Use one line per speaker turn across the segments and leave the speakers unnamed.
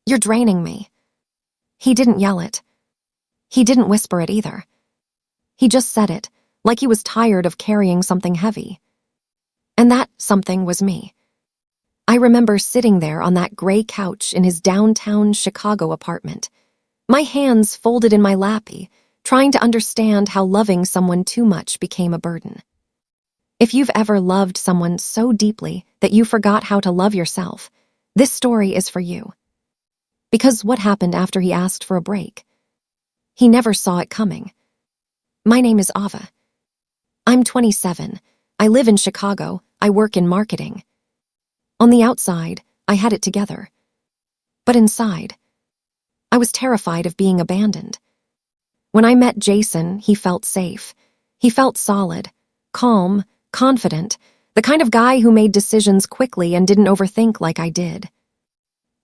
"You're draining me." He didn't yell it. He didn't whisper it either. He just said it, like he was tired of carrying something heavy. And that something was me. I remember sitting there on that gray couch in his downtown Chicago apartment, my hands folded in my lappy, trying to understand how loving someone too much became a burden. If you've ever loved someone so deeply that you forgot how to love yourself, this story is for you. Because what happened after he asked for a break? He never saw it coming. My name is Ava. I'm 27. I live in Chicago. I work in marketing. On the outside, I had it together. But inside, I was terrified of being abandoned. When I met Jason, he felt safe. He felt solid, calm, confident, the kind of guy who made decisions quickly and didn't overthink like I did.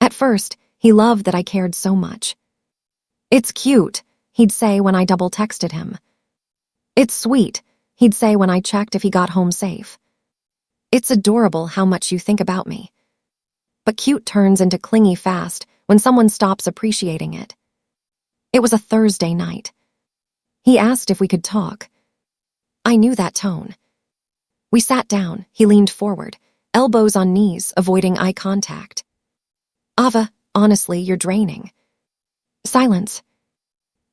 At first, he loved that I cared so much. "It's cute," he'd say when I double-texted him. "It's sweet," he'd say when I checked if he got home safe. "It's adorable how much you think about me." But cute turns into clingy fast when someone stops appreciating it. It was a Thursday night. He asked if we could talk. I knew that tone. We sat down, he leaned forward, elbows on knees, avoiding eye contact. "Ava, honestly, you're draining." Silence.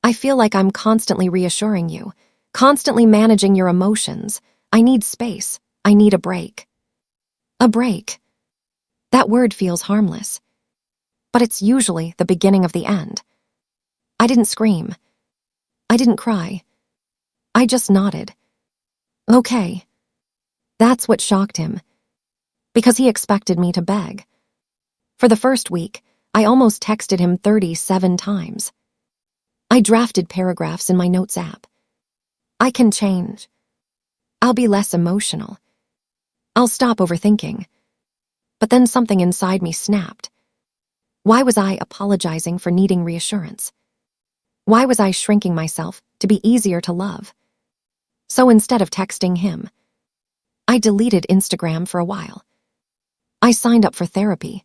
"I feel like I'm constantly reassuring you, constantly managing your emotions. I need space. I need a break." A break. That word feels harmless. But it's usually the beginning of the end. I didn't scream. I didn't cry. I just nodded. Okay. That's what shocked him. Because he expected me to beg. For the first week, I almost texted him 37 times. I drafted paragraphs in my notes app. I can change. I'll be less emotional. I'll stop overthinking. But then something inside me snapped. Why was I apologizing for needing reassurance? Why was I shrinking myself to be easier to love? So instead of texting him, I deleted Instagram for a while. I signed up for therapy.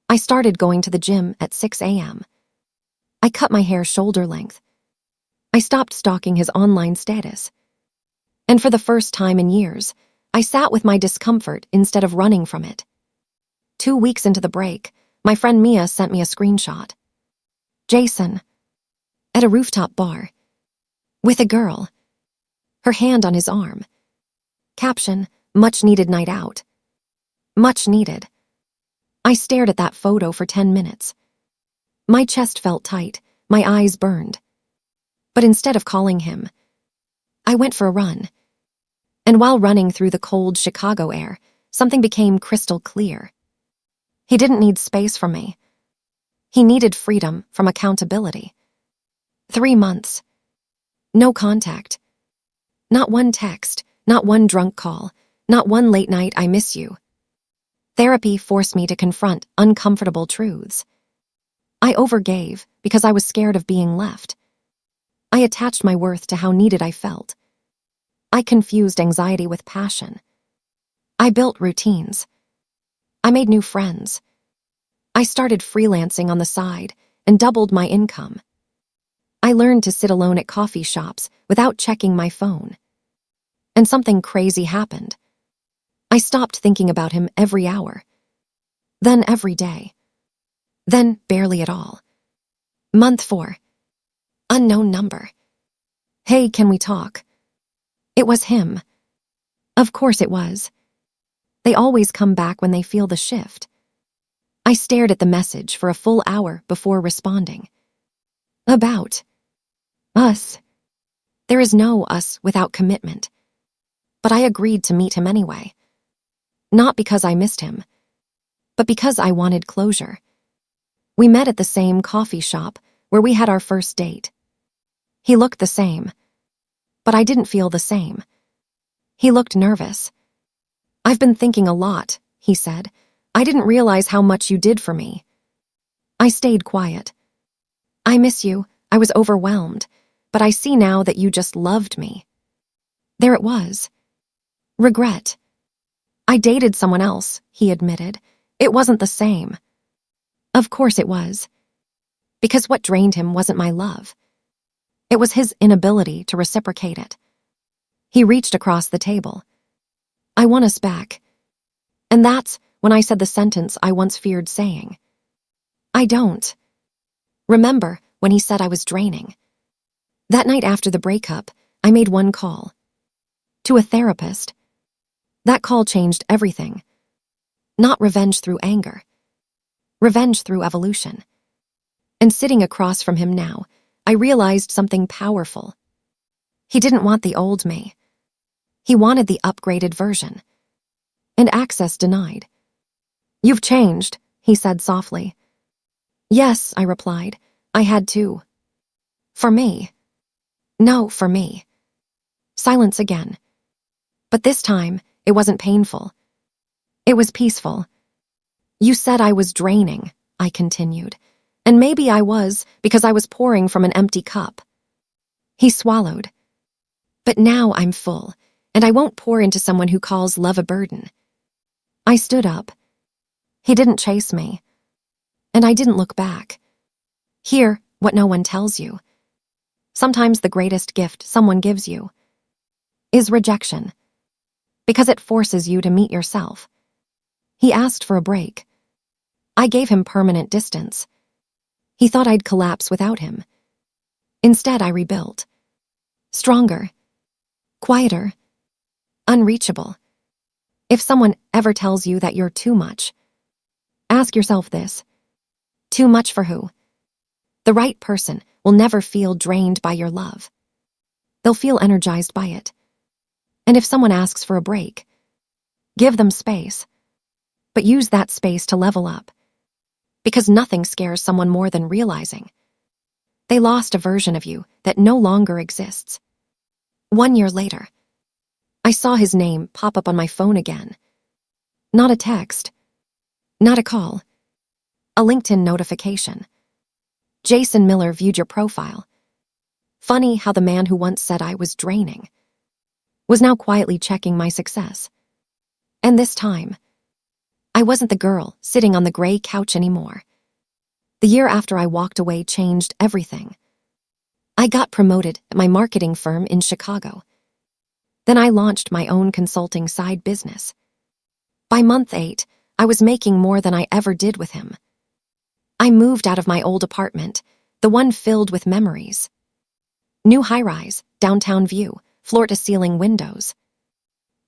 I started going to the gym at 6 a.m. I cut my hair shoulder length. I stopped stalking his online status. And for the first time in years, I sat with my discomfort instead of running from it. 2 weeks into the break, my friend Mia sent me a screenshot. Jason, at a rooftop bar, with a girl, her hand on his arm. Caption, much needed night out. Much needed. I stared at that photo for 10 minutes. My chest felt tight, my eyes burned. But instead of calling him, I went for a run. And while running through the cold Chicago air, something became crystal clear. He didn't need space from me. He needed freedom from accountability. 3 months. No contact. Not one text, not one drunk call, not one late night "I miss you." Therapy forced me to confront uncomfortable truths. I overgave because I was scared of being left. I attached my worth to how needed I felt. I confused anxiety with passion. I built routines. I made new friends. I started freelancing on the side and doubled my income. I learned to sit alone at coffee shops without checking my phone. And something crazy happened. I stopped thinking about him every hour. Then every day. Then barely at all. Month 4. Unknown number. "Hey, can we talk?" It was him. Of course it was. They always come back when they feel the shift. I stared at the message for a full hour before responding. About us. There is no us without commitment. But I agreed to meet him anyway. Not because I missed him, but because I wanted closure. We met at the same coffee shop where we had our first date. He looked the same, but I didn't feel the same. He looked nervous. "I've been thinking a lot," he said. "I didn't realize how much you did for me." I stayed quiet. "I miss you. I was overwhelmed, but I see now that you just loved me." There it was. Regret. I dated someone else, he admitted. It wasn't the same. Of course it was. Because what drained him wasn't my love. It was his inability to reciprocate it. He reached across the table. I want us back. And that's when I said the sentence I once feared saying. I don't. Remember when he said I was draining? That night after the breakup, I made one call. To a therapist. That call changed everything. Not revenge through anger. Revenge through evolution. And sitting across from him now, I realized something powerful. He didn't want the old me. He wanted the upgraded version. And access denied. You've changed, he said softly. Yes, I replied. I had to. For me. No, for me. Silence again. But this time, it wasn't painful. It was peaceful. You said I was draining, I continued. And maybe I was, because I was pouring from an empty cup. He swallowed. But now I'm full, and I won't pour into someone who calls love a burden. I stood up. He didn't chase me. And I didn't look back. Hear what no one tells you. Sometimes the greatest gift someone gives you is rejection, because it forces you to meet yourself. He asked for a break. I gave him permanent distance. He thought I'd collapse without him. Instead, I rebuilt. Stronger. Quieter. Unreachable. If someone ever tells you that you're too much, ask yourself this. Too much for who? The right person will never feel drained by your love. They'll feel energized by it. And if someone asks for a break, give them space. But use that space to level up. Because nothing scares someone more than realizing they lost a version of you that no longer exists. 1 year later, I saw his name pop up on my phone again. Not a text. Not a call. A LinkedIn notification. Jason Miller viewed your profile. Funny how the man who once said I was draining was now quietly checking my success. And this time, I wasn't the girl sitting on the gray couch anymore. The year after I walked away changed everything. I got promoted at my marketing firm in Chicago. Then I launched my own consulting side business. By month 8, I was making more than I ever did with him. I moved out of my old apartment, the one filled with memories. New high-rise, downtown view, floor-to-ceiling windows.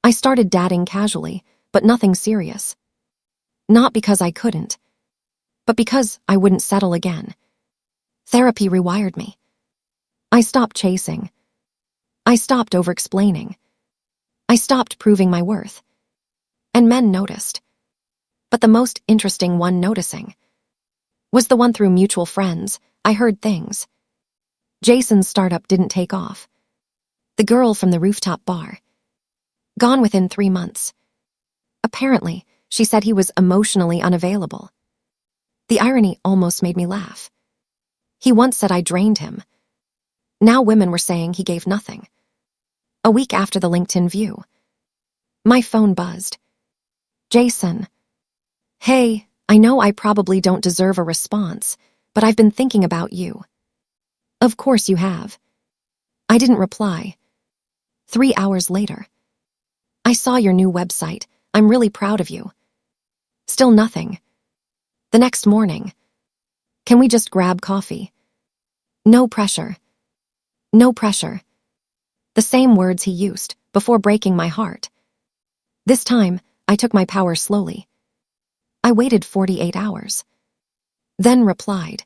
I started dating casually, but nothing serious. Not because I couldn't, but because I wouldn't settle again. Therapy rewired me. I stopped chasing. I stopped over-explaining. I stopped proving my worth. And men noticed. But the most interesting one noticing was the one through mutual friends. I heard things. Jason's startup didn't take off. The girl from the rooftop bar. Gone within 3 months. Apparently, she said he was emotionally unavailable. The irony almost made me laugh. He once said I drained him. Now women were saying he gave nothing. A week after the LinkedIn view, my phone buzzed. Jason. Hey, I know I probably don't deserve a response, but I've been thinking about you. Of course you have. I didn't reply. 3 hours later. I saw your new website. I'm really proud of you. Still nothing. The next morning. Can we just grab coffee? No pressure. No pressure. The same words he used before breaking my heart. This time, I took my power slowly. I waited 48 hours. Then replied.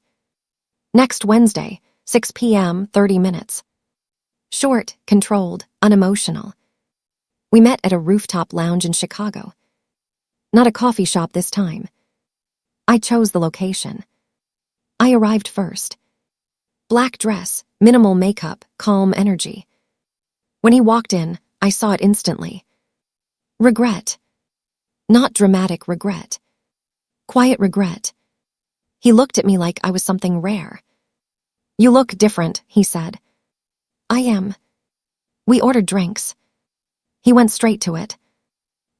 Next Wednesday, 6 p.m., 30 minutes. Short, controlled, unemotional. We met at a rooftop lounge in Chicago. Not a coffee shop this time. I chose the location. I arrived first. Black dress, minimal makeup, calm energy. When he walked in, I saw it instantly. Regret. Not dramatic regret. Quiet regret. He looked at me like I was something rare. You look different, he said. I am. We ordered drinks. He went straight to it.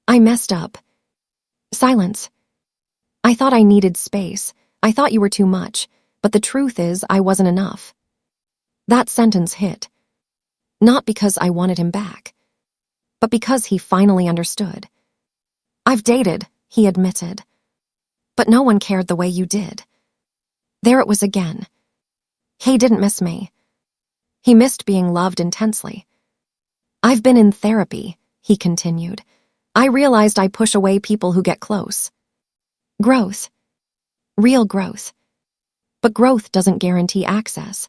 I messed up. Silence. I thought I needed space. I thought you were too much, but the truth is I wasn't enough. That sentence hit. Not because I wanted him back, but because he finally understood. I've dated, he admitted, but no one cared the way you did. There it was again. He didn't miss me. He missed being loved intensely. I've been in therapy, he continued. I realized I push away people who get close. Growth. Real growth. But growth doesn't guarantee access.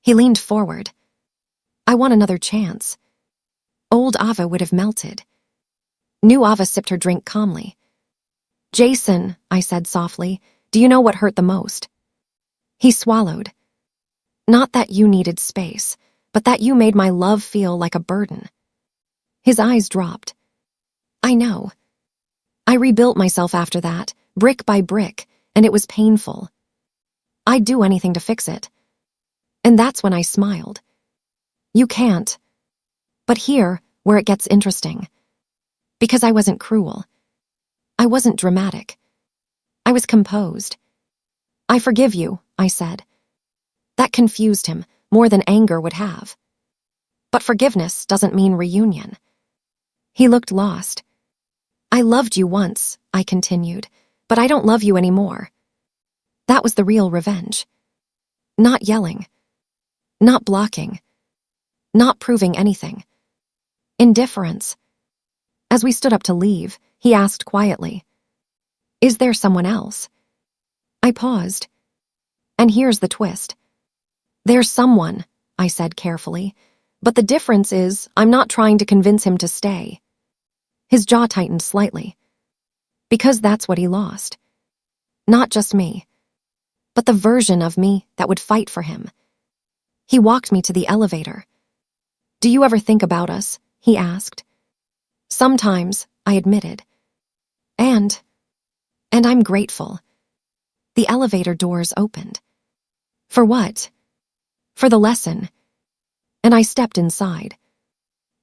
He leaned forward. I want another chance. Old Ava would have melted. New Ava sipped her drink calmly. Jason, I said softly, do you know what hurt the most? He swallowed. Not that you needed space, but that you made my love feel like a burden. His eyes dropped. I know. I rebuilt myself after that, brick by brick, and it was painful. I'd do anything to fix it. And that's when I smiled. You can't. But here, where it gets interesting. Because I wasn't cruel. I wasn't dramatic. I was composed. I forgive you, I said. That confused him more than anger would have. But forgiveness doesn't mean reunion. He looked lost. I loved you once, I continued, but I don't love you anymore. That was the real revenge. Not yelling. Not blocking. Not proving anything. Indifference. As we stood up to leave, he asked quietly, is there someone else? I paused. And here's the twist. There's someone, I said carefully, but the difference is I'm not trying to convince him to stay. His jaw tightened slightly. Because that's what he lost. Not just me, but the version of me that would fight for him. He walked me to the elevator. Do you ever think about us? He asked. Sometimes, I admitted. And I'm grateful. The elevator doors opened. For what? For the lesson. And I stepped inside.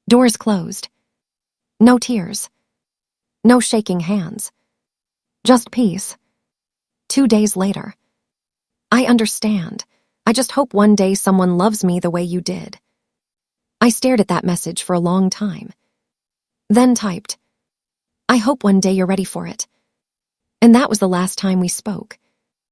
Doors closed. No tears. No shaking hands. Just peace. 2 days later. I understand. I just hope one day someone loves me the way you did. I stared at that message for a long time. Then typed, I hope one day you're ready for it. And that was the last time we spoke.